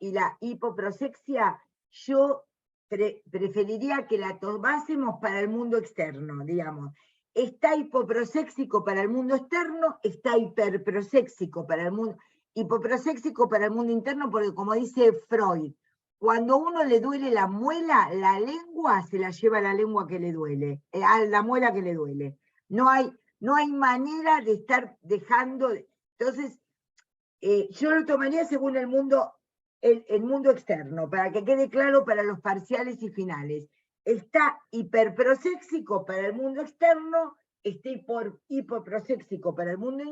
y la hipoprosexia, yo preferiría que la tomásemos para el mundo externo, digamos. Está hipoproséxico para el mundo externo, está hiperproséxico para el mundo, hipoproséxico para el mundo interno, porque como dice Freud, cuando a uno le duele la muela, la lengua se la lleva a la lengua que le duele, a la muela que le duele. No hay manera de estar dejando. Entonces, yo lo tomaría según el mundo externo, para que quede claro para los parciales y finales. Está hiperproséxico para el mundo externo, esté hipoproséxico para el mundo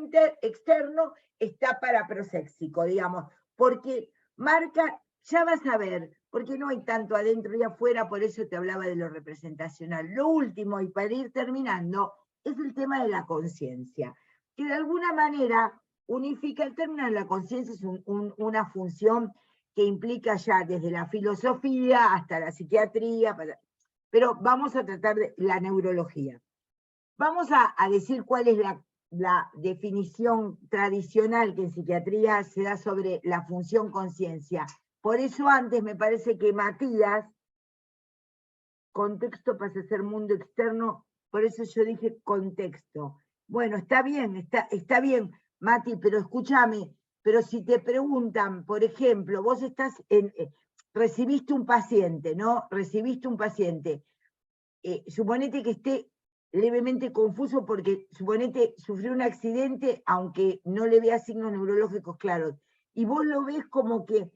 externo, está paraproséxico, digamos, porque marca, ya vas a ver, porque no hay tanto adentro y afuera, por eso te hablaba de lo representacional. Lo último, y para ir terminando, es el tema de la conciencia, que de alguna manera unifica el término de la conciencia, es una función que implica ya desde la filosofía hasta la psiquiatría, pero vamos a tratar de la neurología. Vamos a decir cuál es la definición tradicional que en psiquiatría se da sobre la función conciencia. Por eso antes me parece que Matías, contexto pasa a ser mundo externo, por eso yo dije contexto. Bueno, está bien, Mati, pero escúchame, pero si te preguntan, por ejemplo, vos estás recibiste un paciente, ¿no? Recibiste un paciente. Suponete que esté levemente confuso porque suponete sufrió un accidente, aunque no le vea signos neurológicos claros, y vos lo ves como que,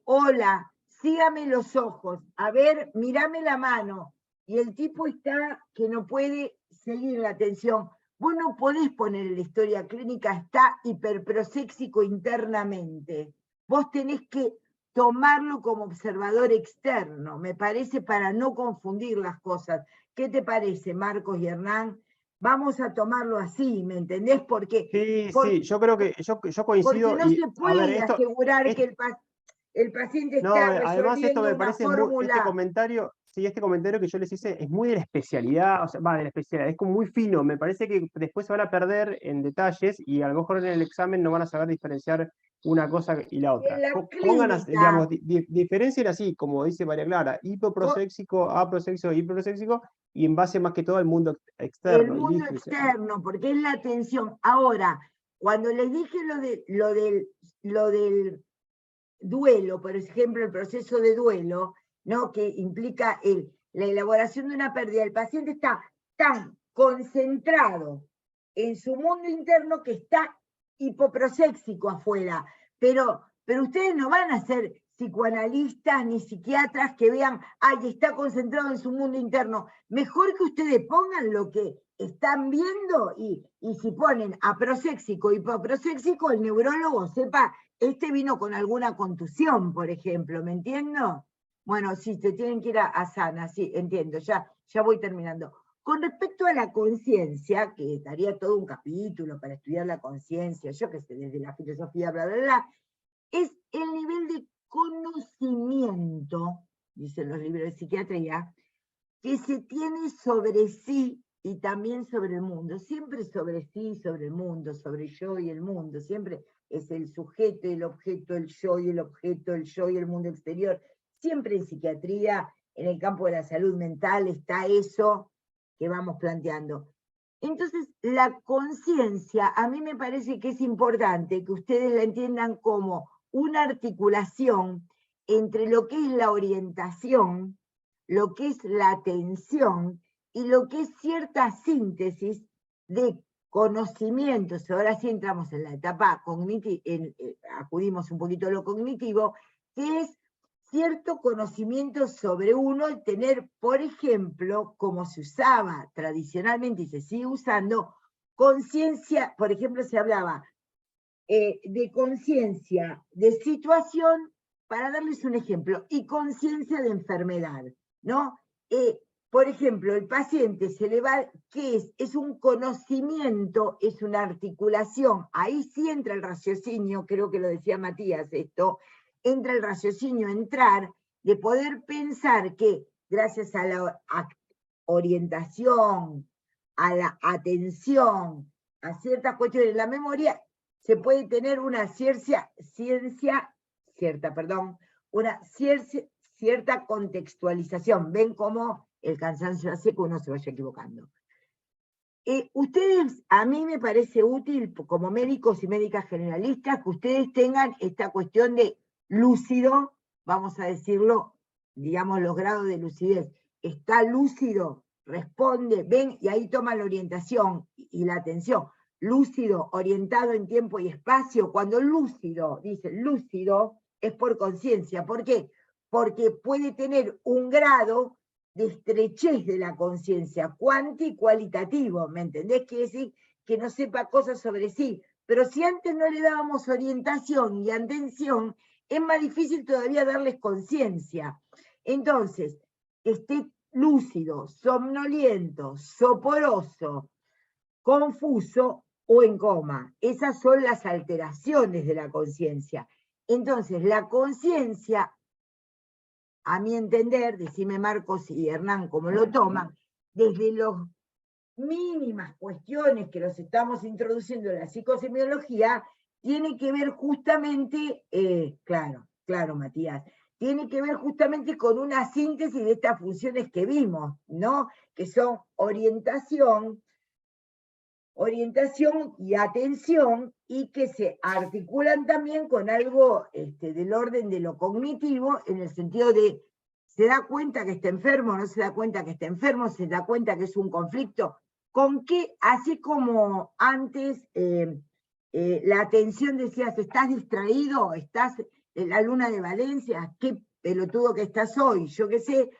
hola, sígame los ojos, a ver, mírame la mano, y el tipo está que no puede seguir la atención. Vos no podés poner en la historia clínica, está hiperproséxico internamente. Vos tenés que tomarlo como observador externo, me parece, para no confundir las cosas. ¿Qué te parece, Marcos y Hernán? Vamos a tomarlo así, ¿me entendés? Porque, sí, yo creo que yo coincido. porque no se puede asegurar que el paciente no, está además esto resolviendo me una parece fórmula. este comentario que yo les hice es muy de la especialidad, o sea, va de la especialidad, es como muy fino, me parece que después se van a perder en detalles y a lo mejor en el examen no van a saber diferenciar una cosa y la otra. En la Pongan, clínica, digamos, diferencien así, como dice María Clara, hipoproséxico, aproséxico, hiperproséxico, y en base más que todo al mundo externo. el mundo externo, porque es la atención. Ahora, cuando les dije lo del duelo, por ejemplo, el proceso de duelo, ¿no? Que implica la elaboración de una pérdida, el paciente está tan concentrado en su mundo interno que está hipoproséxico afuera, pero ustedes no van a ser psicoanalistas ni psiquiatras que vean, ay, está concentrado en su mundo interno. Mejor que ustedes pongan lo que están viendo y si ponen aproséxico, hipoproséxico, el neurólogo sepa, este vino con alguna contusión, por ejemplo, ¿me entiendo? Bueno, sí, te tienen que ir a sana, sí, entiendo, ya voy terminando. Con respecto a la conciencia, que daría todo un capítulo para estudiar la conciencia, yo qué sé, desde la filosofía, bla, bla, bla, es el nivel de conocimiento, dicen los libros de psiquiatría, que se tiene sobre sí y también sobre el mundo. Siempre sobre sí, sobre el mundo, sobre yo y el mundo. Siempre es el sujeto, el objeto, el yo y el objeto, el yo y el mundo exterior. Siempre en psiquiatría, en el campo de la salud mental, está eso que vamos planteando. Entonces, la conciencia, a mí me parece que es importante que ustedes la entiendan como una articulación entre lo que es la orientación, lo que es la atención y lo que es cierta síntesis de conocimientos. Ahora sí entramos en la etapa cognitiva, acudimos un poquito a lo cognitivo, que es cierto conocimiento sobre uno, el tener, por ejemplo, como se usaba tradicionalmente y se sigue usando, conciencia, por ejemplo, se hablaba de conciencia de situación, para darles un ejemplo, y conciencia de enfermedad, ¿no? Por ejemplo, el paciente se le va, ¿qué es? Es un conocimiento, es una articulación, ahí sí entra el raciocinio, creo que lo decía Matías esto, entra el raciocinio, entrar, de poder pensar que gracias a la orientación, a la atención, a ciertas cuestiones de la memoria, se puede tener una cierta contextualización. Ven cómo el cansancio hace que uno se vaya equivocando. Ustedes, a mí me parece útil, como médicos y médicas generalistas, que ustedes tengan esta cuestión de lúcido, vamos a decirlo, digamos los grados de lucidez. Está lúcido, responde, ven, y ahí toma la orientación y la atención. Lúcido, orientado en tiempo y espacio. Cuando lúcido, dice lúcido, es por conciencia. ¿Por qué? Porque puede tener un grado de estrechez de la conciencia, cuanti y cualitativo, ¿me entendés? Quiere decir que no sepa cosas sobre sí. Pero si antes no le dábamos orientación y atención, es más difícil todavía darles conciencia. Entonces, que esté lúcido, somnoliento, soporoso, confuso o en coma. Esas son las alteraciones de la conciencia. Entonces, la conciencia, a mi entender, decime Marcos y Hernán cómo lo toman, desde las mínimas cuestiones que los estamos introduciendo en la psicosemiología, tiene que ver justamente, claro, Matías, tiene que ver justamente con una síntesis de estas funciones que vimos, ¿no? Que son orientación y atención, y que se articulan también con algo del orden de lo cognitivo, en el sentido de, ¿se da cuenta que está enfermo? ¿No se da cuenta que está enfermo? ¿Se da cuenta que es un conflicto? ¿Con qué? Así como antes la atención decías, ¿estás distraído? ¿Estás en la luna de Valencia? ¿Qué pelotudo que estás hoy? Yo qué sé,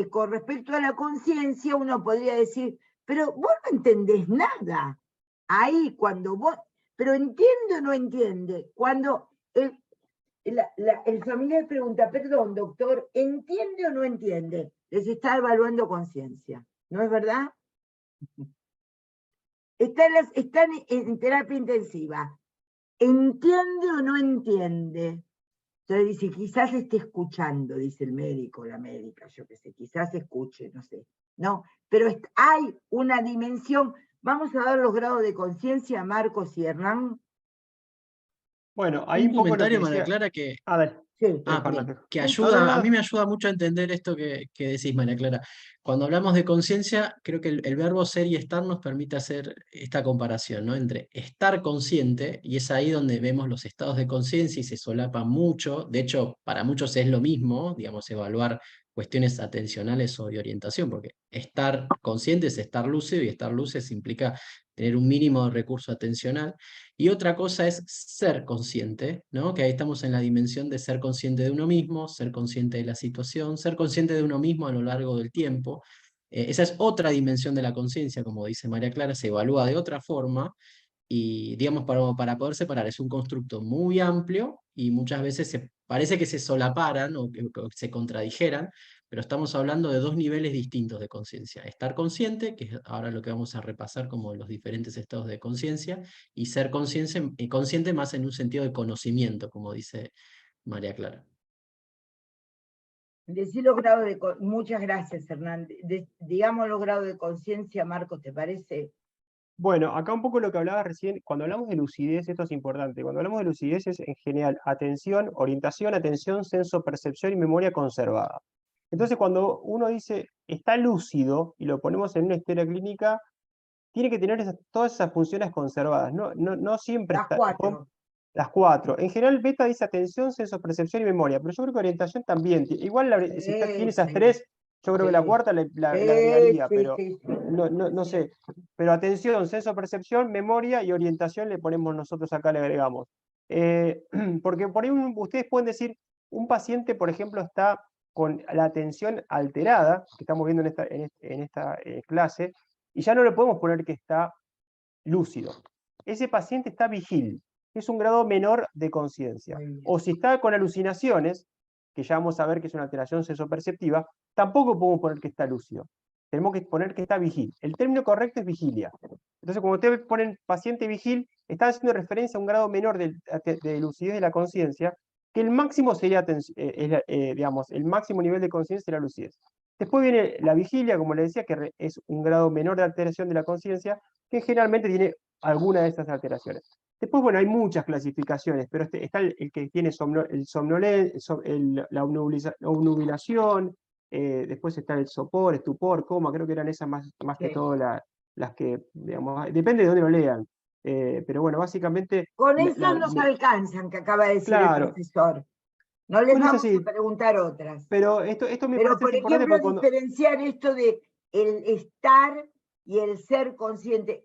con respecto a la conciencia uno podría decir, pero vos no entendés nada. Ahí cuando vos, pero entiende o no entiende, cuando el familiar pregunta, perdón doctor, ¿entiende o no entiende? Les está evaluando conciencia, ¿no es verdad? Están en terapia intensiva. ¿Entiende o no entiende? Entonces dice, quizás esté escuchando, dice el médico, la médica, yo qué sé, quizás escuche, no sé. No, pero hay una dimensión. Vamos a dar los grados de conciencia, Marcos y Hernán. Bueno, ahí Un un poco lo que comentario, María decía. Clara, que, A ver, Sí. perdón, que No, ayuda, a mí no. me ayuda mucho a entender esto que decís, María Clara. Cuando hablamos de conciencia, creo que el verbo ser y estar nos permite hacer esta comparación, ¿no? Entre estar consciente, y es ahí donde vemos los estados de conciencia y se solapan mucho. De hecho, para muchos es lo mismo, digamos, evaluar cuestiones atencionales o de orientación, porque estar consciente es estar lúcido, y estar lúcido implica tener un mínimo de recurso atencional. Y otra cosa es ser consciente, ¿no? Que ahí estamos en la dimensión de ser consciente de uno mismo, ser consciente de la situación, ser consciente de uno mismo a lo largo del tiempo. Esa es otra dimensión de la conciencia, como dice María Clara, se evalúa de otra forma y, digamos, para poder separar, es un constructo muy amplio y muchas veces parece que se solaparan o que se contradijeran, pero estamos hablando de dos niveles distintos de conciencia. Estar consciente, que es ahora lo que vamos a repasar como los diferentes estados de conciencia, y ser consciente más en un sentido de conocimiento, como dice María Clara. Decí los grados de... Muchas gracias, Hernán. Digamos los grados de conciencia, Marcos, ¿te parece? Bueno, acá un poco lo que hablaba recién, cuando hablamos de lucidez, esto es importante, cuando hablamos de lucidez es en general atención, orientación, atención, senso, percepción y memoria conservada. Entonces cuando uno dice está lúcido y lo ponemos en una historia clínica, tiene que tener todas esas funciones conservadas, no siempre Las está... cuatro. Las cuatro. En general, beta dice atención, senso, percepción y memoria, pero yo creo que orientación también. Igual si tiene esas tres, yo creo que la cuarta la agregaría, pero sí. no sé. Pero atención, senso, percepción, memoria y orientación le ponemos nosotros acá, le agregamos. Porque por ahí ustedes pueden decir, un paciente, por ejemplo, está con la atención alterada, que estamos viendo en esta clase, y ya no le podemos poner que está lúcido. Ese paciente está vigil, es un grado menor de conciencia. O si está con alucinaciones, que ya vamos a ver que es una alteración sensoperceptiva, tampoco podemos poner que está lúcido. Tenemos que poner que está vigil. El término correcto es vigilia. Entonces, cuando ustedes ponen paciente vigil, están haciendo referencia a un grado menor de lucidez de la conciencia, que el máximo sería, digamos, el máximo nivel de conciencia sería lucidez. Después viene la vigilia, como les decía, que es un grado menor de alteración de la conciencia, que generalmente tiene alguna de estas alteraciones. Después, bueno, hay muchas clasificaciones, pero está el que tiene la obnubilación, después está el sopor, estupor, coma, creo que eran esas más que todo las que, digamos, depende de dónde lo lean. Pero bueno, básicamente... Con esas nos alcanzan, que acaba de decir el profesor. No les bueno, vamos a preguntar otras. Pero esto me Pero, parece por importante ejemplo, porque diferenciar esto de el estar y el ser consciente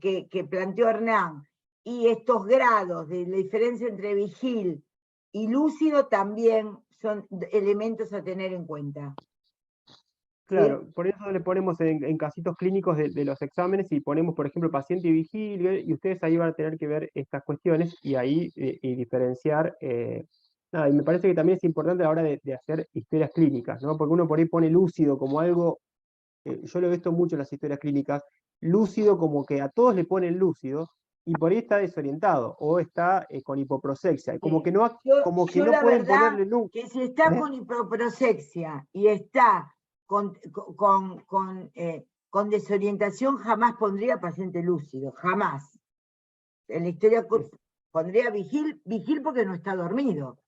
que planteó Hernán, y estos grados de la diferencia entre vigil y lúcido también son elementos a tener en cuenta. Claro, por eso le ponemos en casitos clínicos de los exámenes y ponemos, por ejemplo, paciente y vigilio, y ustedes ahí van a tener que ver estas cuestiones y ahí y diferenciar. Nada, y me parece que también es importante a la hora de hacer historias clínicas, ¿no? Porque uno por ahí pone lúcido como algo, yo lo he visto mucho en las historias clínicas, lúcido como que a todos le ponen lúcido, y por ahí está desorientado, o está con hipoprosexia, y como Sí. que no, como que Yo no la pueden verdad ponerle nunca. que si está con hipoprosexia y está con desorientación, jamás pondría paciente lúcido, jamás. En la historia pondría vigil porque no está dormido.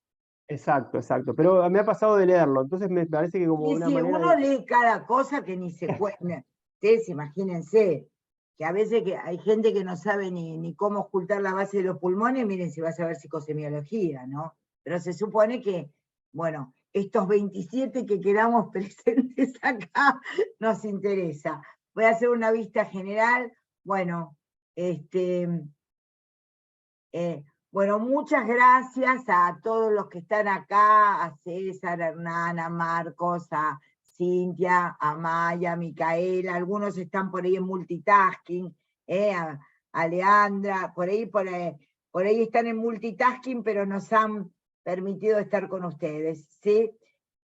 Exacto, exacto. Pero me ha pasado de leerlo, entonces me parece que como Y una si manera uno lee cada cosa que ni se cuenta, ustedes imagínense, que a veces que hay gente que no sabe ni cómo ocultar la base de los pulmones, miren si va a saber psicosemiología, ¿no? Pero se supone que, bueno, estos 27 que quedamos presentes acá nos interesa. Voy a hacer una vista general. Bueno, bueno, muchas gracias a todos los que están acá, a César, a Hernán, a Marcos, a Cintia, a Maya, a Micaela, algunos están por ahí en multitasking, a Leandra, por ahí están en multitasking, pero nos han permitido estar con ustedes, ¿sí?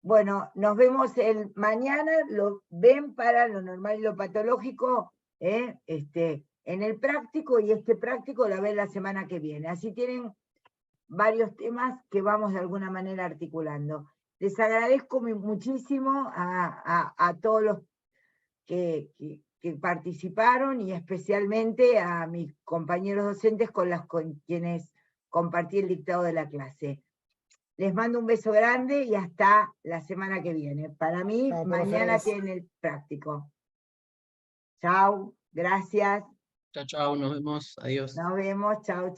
Bueno, nos vemos mañana, lo ven para lo normal y lo patológico, en el práctico, y este práctico lo ven la semana que viene. Así tienen varios temas que vamos de alguna manera articulando. Les agradezco muchísimo a todos los que participaron, y especialmente a mis compañeros docentes con quienes compartí el dictado de la clase. Les mando un beso grande y hasta la semana que viene. Para mí, Chao, mañana profes. tienen el práctico. Chao, gracias. Chao, chao, nos vemos. Adiós. Nos vemos, chao.